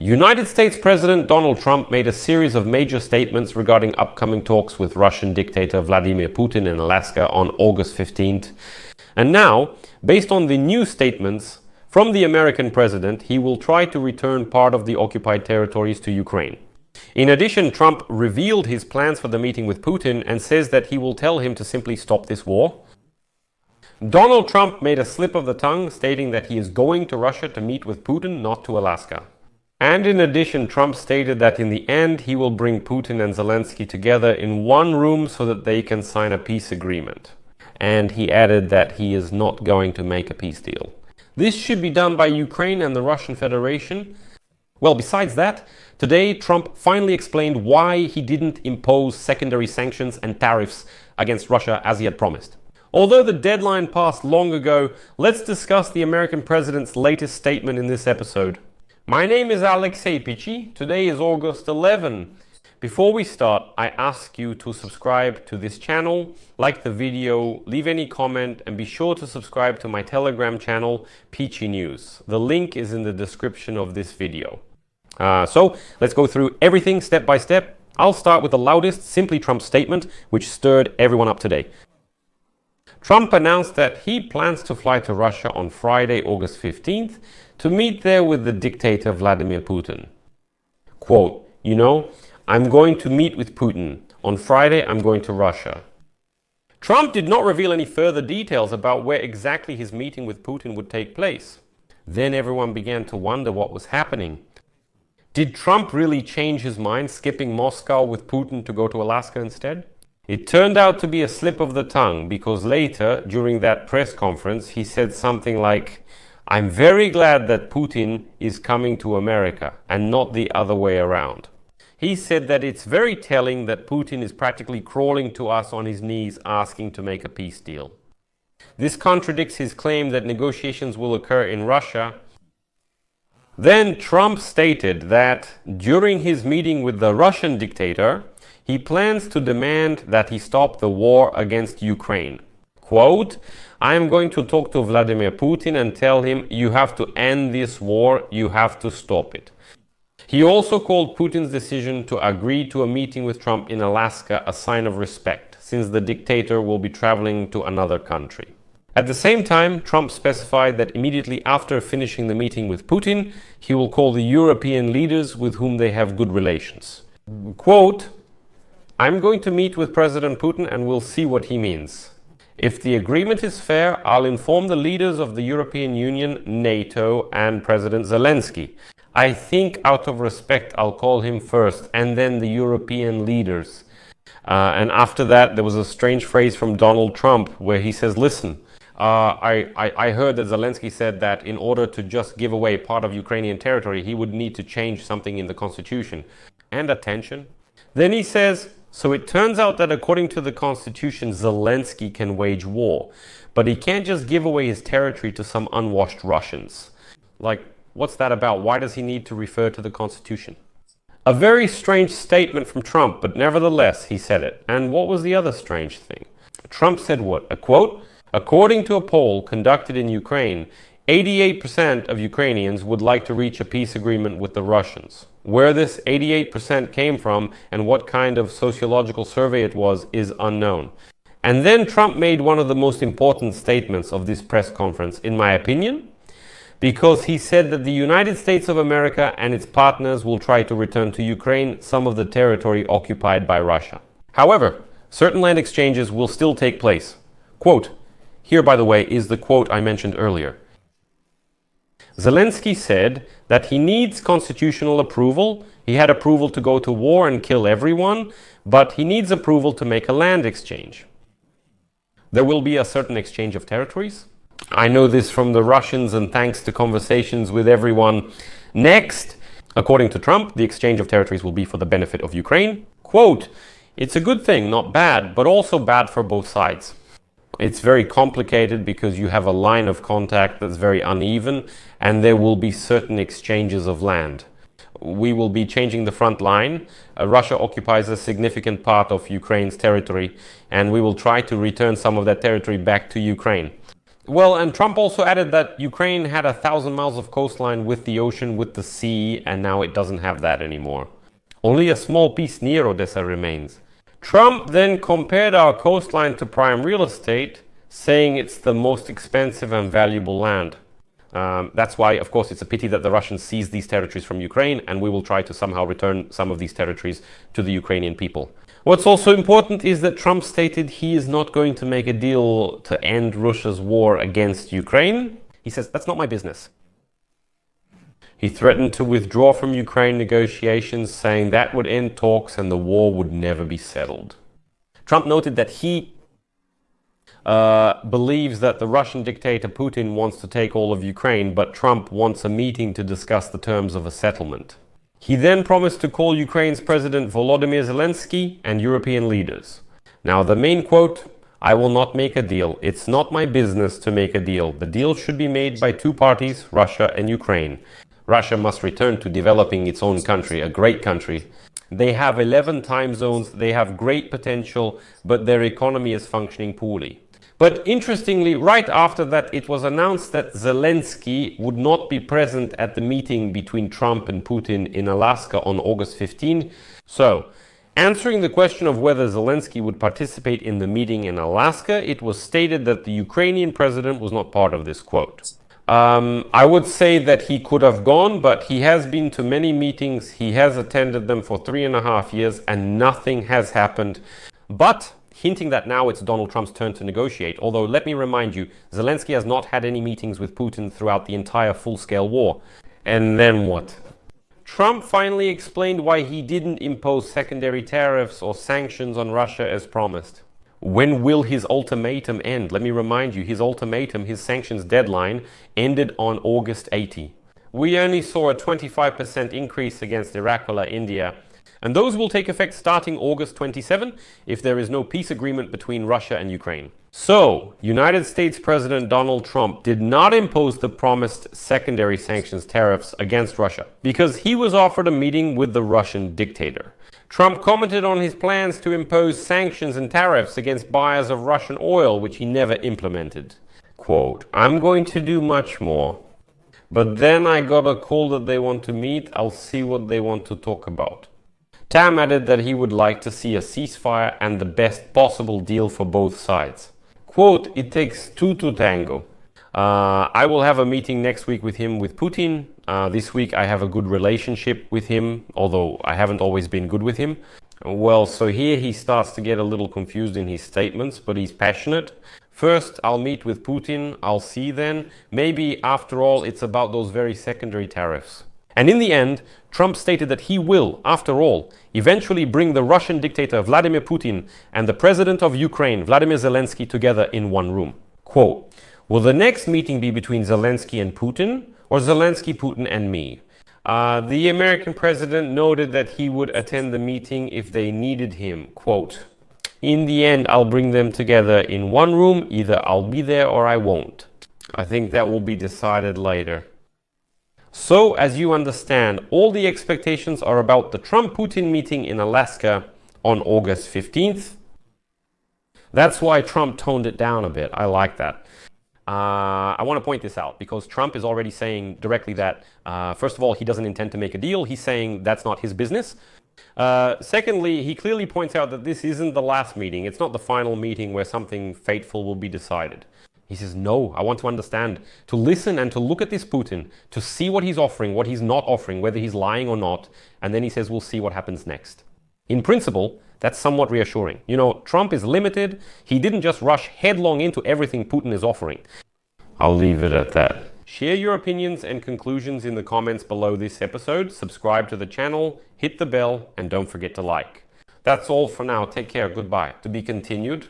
United States President Donald Trump made a series of major statements regarding upcoming talks with Russian dictator Vladimir Putin in Alaska on August 15th. And now, based on the new statements from the American president, he will try to return part of the occupied territories to Ukraine. In addition, Trump revealed his plans for the meeting with Putin and says that he will tell him to simply stop this war. Donald Trump made a slip of the tongue, stating that he is going to Russia to meet with Putin, not to Alaska. And in addition, Trump stated that in the end, he will bring Putin and Zelensky together in one room so that they can sign a peace agreement. And he added that he is not going to make a peace deal. This should be done by Ukraine and the Russian Federation. Well, besides that, today Trump finally explained why he didn't impose secondary sanctions and tariffs against Russia as he had promised. Although the deadline passed long ago, let's discuss the American president's latest statement in this episode. My name is Alexei Pichi. Today is August 11. Before we start, I ask you to subscribe to this channel, like the video, leave any comment, and be sure to subscribe to my Telegram channel, Pichi News. The link is in the description of this video. So let's go through everything step by step. I'll start with the loudest, simply Trump statement, which stirred everyone up today. Trump announced that he plans to fly to Russia on Friday, August 15th, to meet there with the dictator Vladimir Putin. Quote, I'm going to meet with Putin. On Friday, I'm going to Russia. Trump did not reveal any further details about where exactly his meeting with Putin would take place. Then everyone began to wonder what was happening. Did Trump really change his mind, skipping Moscow with Putin to go to Alaska instead? It turned out to be a slip of the tongue, because later, during that press conference, he said something like, I'm very glad that Putin is coming to America and not the other way around. He said that it's very telling that Putin is practically crawling to us on his knees asking to make a peace deal. This contradicts his claim that negotiations will occur in Russia. Then Trump stated that during his meeting with the Russian dictator, he plans to demand that he stop the war against Ukraine. Quote, I am going to talk to Vladimir Putin and tell him you have to end this war, you have to stop it. He also called Putin's decision to agree to a meeting with Trump in Alaska a sign of respect, since the dictator will be traveling to another country. At the same time, Trump specified that immediately after finishing the meeting with Putin, he will call the European leaders with whom they have good relations. Quote, I'm going to meet with President Putin and we'll see what he means. If the agreement is fair, I'll inform the leaders of the European Union, NATO, and President Zelensky. I think out of respect, I'll call him first, and then the European leaders. And after that, there was a strange phrase from Donald Trump where he says, listen, I heard that Zelensky said that in order to just give away part of Ukrainian territory, he would need to change something in the constitution. And attention. Then he says, so it turns out that according to the constitution, Zelensky can wage war, but he can't just give away his territory to some unwashed Russians. Like, what's that about? Why does he need to refer to the constitution? A very strange statement from Trump, but nevertheless, he said it. And what was the other strange thing? Trump said what? A quote, according to a poll conducted in Ukraine, 88% of Ukrainians would like to reach a peace agreement with the Russians. Where this 88% came from and what kind of sociological survey it was is unknown. And then Trump made one of the most important statements of this press conference, in my opinion, because he said that the United States of America and its partners will try to return to Ukraine some of the territory occupied by Russia. However, certain land exchanges will still take place. Quote, here, by the way, is the quote I mentioned earlier. Zelensky said that he needs constitutional approval. He had approval to go to war and kill everyone, but he needs approval to make a land exchange. There will be a certain exchange of territories. I know this from the Russians and thanks to conversations with everyone. Next, according to Trump, the exchange of territories will be for the benefit of Ukraine. Quote, it's a good thing, not bad, but also bad for both sides. It's very complicated because you have a line of contact that's very uneven and there will be certain exchanges of land. We will be changing the front line. Russia occupies a significant part of Ukraine's territory and we will try to return some of that territory back to Ukraine. Well, and Trump also added that Ukraine had 1,000 miles of coastline with the ocean, with the sea, and now it doesn't have that anymore. Only a small piece near Odessa remains. Trump then compared our coastline to prime real estate, saying it's the most expensive and valuable land. That's why, of course, it's a pity that the Russians seized these territories from Ukraine, and we will try to somehow return some of these territories to the Ukrainian people. What's also important is that Trump stated he is not going to make a deal to end Russia's war against Ukraine. He says, that's not my business. He threatened to withdraw from Ukraine negotiations, saying that would end talks and the war would never be settled. Trump noted that he believes that the Russian dictator Putin wants to take all of Ukraine, but Trump wants a meeting to discuss the terms of a settlement. He then promised to call Ukraine's President Volodymyr Zelensky and European leaders. Now, the main quote, "I will not make a deal. It's not my business to make a deal. The deal should be made by two parties, Russia and Ukraine. Russia must return to developing its own country, a great country. They have 11 time zones, they have great potential, but their economy is functioning poorly." But interestingly, right after that, it was announced that Zelensky would not be present at the meeting between Trump and Putin in Alaska on August 15. So, answering the question of whether Zelensky would participate in the meeting in Alaska, it was stated that the Ukrainian president was not part of this quote. I would say that he could have gone, but he has been to many meetings, he has attended them for 3.5 years, and nothing has happened. But hinting that now it's Donald Trump's turn to negotiate. Although, let me remind you, Zelensky has not had any meetings with Putin throughout the entire full-scale war. And then what? Trump finally explained why he didn't impose secondary tariffs or sanctions on Russia as promised. When will his ultimatum end? Let me remind you, his ultimatum, his sanctions deadline, ended on August 80. We only saw a 25% increase against Iraq or India, and those will take effect starting August 27 if there is no peace agreement between Russia and Ukraine. So, United States President Donald Trump did not impose the promised secondary sanctions tariffs against Russia because he was offered a meeting with the Russian dictator. Trump commented on his plans to impose sanctions and tariffs against buyers of Russian oil, which he never implemented. Quote, "I'm going to do much more. But then I got a call that they want to meet. I'll see what they want to talk about." Tam added that he would like to see a ceasefire and the best possible deal for both sides. Quote, "It takes two to tango. I will have a meeting next week with him, with Putin. This week I have a good relationship with him, although I haven't always been good with him." Well, so here he starts to get a little confused in his statements, but he's passionate. First, I'll meet with Putin. I'll see then. Maybe, after all, it's about those very secondary tariffs. And in the end, Trump stated that he will, after all, eventually bring the Russian dictator Vladimir Putin and the president of Ukraine, Vladimir Zelensky, together in one room. Quote, "Will the next meeting be between Zelensky and Putin, or Zelensky, Putin, and me?" The American president noted that he would attend the meeting if they needed him. Quote, "In the end, I'll bring them together in one room. Either I'll be there or I won't. I think that will be decided later." So, as you understand, all the expectations are about the Trump-Putin meeting in Alaska on August 15th. That's why Trump toned it down a bit. I like that. I want to point this out because Trump is already saying directly that, first of all, he doesn't intend to make a deal. He's saying that's not his business. Secondly, he clearly points out that this isn't the last meeting. It's not the final meeting where something fateful will be decided. He says, no, I want to understand, to listen and to look at this Putin, to see what he's offering, what he's not offering, whether he's lying or not. And then he says, we'll see what happens next. In principle, that's somewhat reassuring. You know, Trump is limited. He didn't just rush headlong into everything Putin is offering. I'll leave it at that. Share your opinions and conclusions in the comments below this episode. Subscribe to the channel, hit the bell, and don't forget to like. That's all for now. Take care. Goodbye. To be continued.